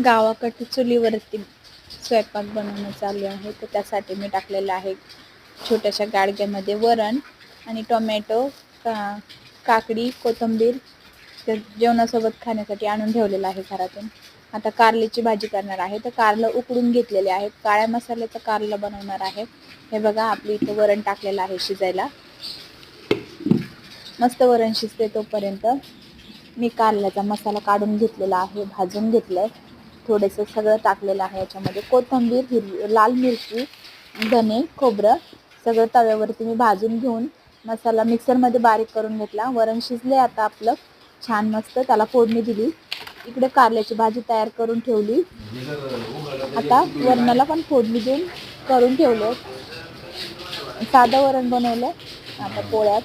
गावाकडे चुलीवरती स्वयंपाक बनवणं चालू आहे. तर त्यासाठी मी टाकलेलं आहे छोट्याशा गाडग्यामध्ये वरण आणि टोमॅटो, काकडी, कोथिंबीर तर जेवणासोबत खाण्यासाठी आणून ठेवलेलं आहे घरातून. आता कारल्याची भाजी करणार आहे. तर कारलं उकडून घेतलेले आहेत. काळ्या मसाल्याचं कारलं बनवणार आहे. हे बघा, आपली इथं वरण टाकलेलं आहे शिजायला. मस्त वरण शिजते तोपर्यंत मी कारल्याचा मसाला काढून घेतलेला आहे, भाजून घेतलंय. थोडंसं सगळं टाकलेलं आहे याच्यामध्ये. कोथिंबीर, लाल मिरची, धने, खोबरं सगळं तव्यावरती मी भाजून घेऊन मसाला मिक्सरमध्ये बारीक करून घेतला. वरण शिजले आता आपलं छान मस्त. त्याला फोडणी दिली. इकडे कारल्याची भाजी तयार करून ठेवली. आता वरणाला पण फोडणी देऊन करून ठेवलं. साधं वरण बनवलं. आता पोळ्यात